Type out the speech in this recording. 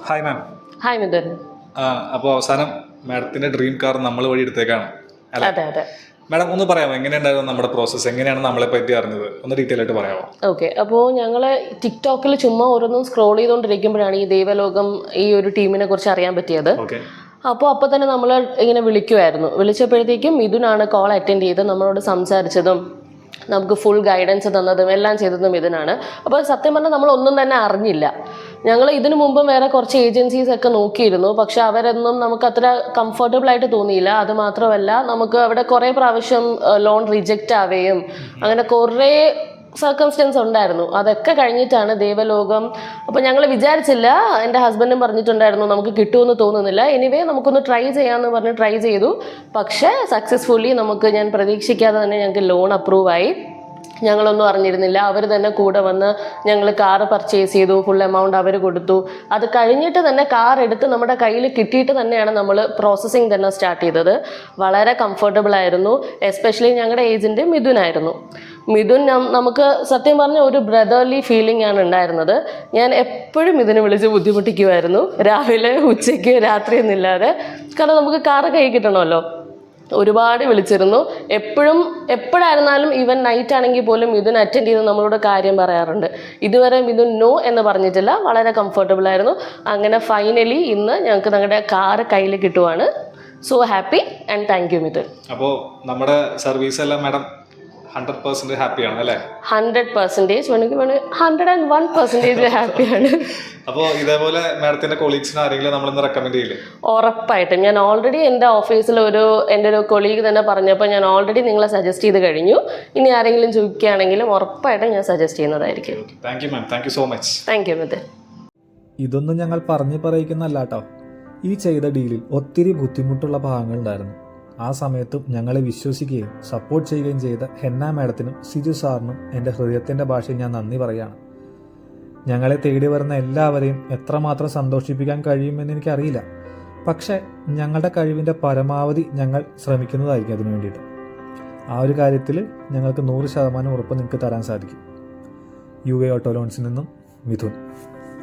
Hi ma'am. Hi Mithun. അപ്പോൾ അവസാനം മാഡത്തിന്റെ ഡ്രീം കാർ നമ്മൾ വഴി എടുത്തേക്കാണ് അല്ലേ? അതെ അതെ. മാഡം ഒന്ന് പറയാമോ, എങ്ങനെയുണ്ടായിരുന്നു നമ്മുടെ പ്രോസസ്സ്, എങ്ങനെയാണ് നമ്മളെ പറ്റി അറിഞ്ഞത്, ഒന്ന് ഡീറ്റെയിൽ ആയിട്ട് പറയാമോ? ഓക്കെ, അപ്പോൾ ഞങ്ങൾ ടിക്ടോക്കിൽ ചുമ്മാ ഓരോന്നും സ്ക്രോൾ ചെയ്തുകൊണ്ടിരിക്കുമ്പോഴാണ് ഈ ദൈവലോകം ഈ ഒരു ടീമിനെ കുറിച്ച് അറിയാൻ പറ്റിയത്. ഓക്കെ. അപ്പോൾ തന്നെ നമ്മൾ ഇങ്ങനെ വിളിച്ചപ്പോഴത്തേക്കും മിഥുനാണ് കോൾ അറ്റൻഡ് ചെയ്ത് നമ്മളോട് സംസാരിച്ചതും നമുക്ക് ഫുൾ ഗൈഡൻസ് തന്നതും എല്ലാം ചെയ്തതും മിഥുനാണ്. അപ്പോൾ സത്യം പറഞ്ഞാൽ നമ്മളൊന്നും തന്നെ അറിഞ്ഞില്ല. ഞങ്ങൾ ഇതിനു മുമ്പും വേറെ കുറച്ച് ഏജൻസീസ് ഒക്കെ നോക്കിയിരുന്നു, പക്ഷെ അവരൊന്നും നമുക്ക് അത്ര കംഫർട്ടബിൾ ആയിട്ട് തോന്നിയില്ല. അത് മാത്രമല്ല, നമുക്ക് അവിടെ കുറേ പ്രാവശ്യം ലോൺ റിജക്റ്റ് ആവുകയും അങ്ങനെ കുറേ സർക്കംസ്റ്റൻസ് ഉണ്ടായിരുന്നു. അതൊക്കെ കഴിഞ്ഞിട്ടാണ് ദൈവലോകം. അപ്പോൾ ഞങ്ങൾ വിചാരിച്ചില്ല, എൻ്റെ ഹസ്ബൻഡും പറഞ്ഞിട്ടുണ്ടായിരുന്നു നമുക്ക് കിട്ടുമെന്ന് തോന്നുന്നില്ല, എനിവേ നമുക്കൊന്ന് ട്രൈ ചെയ്യാമെന്ന് പറഞ്ഞ് ട്രൈ ചെയ്തു. പക്ഷേ സക്സസ്ഫുള്ളി ഞാൻ പ്രതീക്ഷിക്കാതെ തന്നെ ഞങ്ങൾക്ക് ലോൺ അപ്രൂവ് ആയി. ഞങ്ങളൊന്നും അറിഞ്ഞിരുന്നില്ല. അവർ തന്നെ കൂടെ വന്ന് ഞങ്ങൾ കാറ് പർച്ചേസ് ചെയ്തു, ഫുൾ എമൗണ്ട് അവർ കൊടുത്തു. അത് കഴിഞ്ഞിട്ട് തന്നെ കാർ എടുത്ത് നമ്മുടെ കയ്യിൽ കിട്ടിയിട്ട് തന്നെയാണ് നമ്മൾ പ്രോസസ്സിങ് തന്നെ സ്റ്റാർട്ട് ചെയ്തത്. വളരെ കംഫർട്ടബിൾ ആയിരുന്നു. എസ്പെഷ്യലി ഞങ്ങളുടെ ഏജൻറ്റ് മിഥുനായിരുന്നു. മിഥുൻ നമുക്ക് സത്യം പറഞ്ഞ ഒരു ബ്രദർലി ഫീലിംഗ് ആണ് ഉണ്ടായിരുന്നത്. ഞാൻ എപ്പോഴും മിഥുനെ വിളിച്ച് ബുദ്ധിമുട്ടിക്കുമായിരുന്നു, രാവിലെ ഉച്ചയ്ക്ക് രാത്രി എന്നില്ലാതെ. കാരണം നമുക്ക് കാറ് കൈ കിട്ടണമല്ലോ. ഒരുപാട് വിളിച്ചിരുന്നു. എപ്പോഴായിരുന്നാലും ഈവൻ നൈറ്റ് ആണെങ്കിൽ പോലും മിഥുൻ അറ്റൻഡ് ചെയ്ത് നമ്മളോട് കാര്യം പറയാറുണ്ട്. ഇതുവരെ മിഥുൻ നോ എന്ന് പറഞ്ഞിട്ടില്ല. വളരെ കംഫർട്ടബിൾ ആയിരുന്നു. അങ്ങനെ ഫൈനലി ഇന്ന് ഞങ്ങൾക്ക് ഞങ്ങളുടെ കാറ് കയ്യിൽ കിട്ടുവാണ്. So happy and thank you Mithun. അപ്പോൾ നമ്മുടെ സർവീസ് എല്ലാം മാഡം 100% ഹാപ്പിയാണ് അല്ലേ? 100% വേണമെങ്കിൽ 101% ഹാപ്പിയാണ്. അപ്പോൾ ഇതേപോലെ മാഡത്തിന്റെ കൊളീഗ്സിന് ആരെങ്കിലും നമ്മളൊന്ന് റെക്കമെൻഡ് ചെയ്യില്ലേ? ഉറപ്പായിട്ടും. ഞാൻ ഓൾറെഡി എൻ്റെ ഓഫീസിൽ എൻ്റെ ഒരു കൊളീഗ് തന്നെ പറഞ്ഞപ്പോൾ ഞാൻ ഓൾറെഡി നിങ്ങളെ സജസ്റ്റ് ചെയ്ത് കഴിഞ്ഞു. ഇനി ആരെങ്കിലും ചോദിക്കുകയാണെങ്കിലും ഉറപ്പായിട്ടും ഞാൻ സജസ്റ്റ് ചെയ്യുന്നതായിരിക്കും. Thank you ma'am, thank you so much. Thank you Mithun. ഇതൊന്നും ഞങ്ങൾ പറയിക്കുന്നല്ല കേട്ടോ. ഈ ചെയ്ത ഡീലിൽ ഒത്തിരി ബുദ്ധിമുട്ടുള്ള ഭാഗങ്ങളുണ്ടായിരുന്നു. ആ സമയത്തും ഞങ്ങളെ വിശ്വസിക്കുകയും സപ്പോർട്ട് ചെയ്യുകയും ചെയ്ത ഹെന്ന മാഡത്തിനും സിജു സാറിനും എൻ്റെ ഹൃദയത്തിൻ്റെ ഭാഷയിൽ ഞാൻ നന്ദി പറയുകയാണ്. ഞങ്ങളെ തേടി വരുന്ന എല്ലാവരെയും എത്രമാത്രം സന്തോഷിപ്പിക്കാൻ കഴിയുമെന്ന് എനിക്കറിയില്ല. പക്ഷേ ഞങ്ങളുടെ കഴിവിൻ്റെ പരമാവധി ഞങ്ങൾ ശ്രമിക്കുന്നതായിരിക്കും അതിനു വേണ്ടിയിട്ട്. ആ ഒരു കാര്യത്തിൽ ഞങ്ങൾക്ക് 100% ഉറപ്പ് നിങ്ങൾക്ക് തരാൻ സാധിക്കും. UA ഓട്ടോ ലോൺസിൽ നിന്നും മിഥുൻ.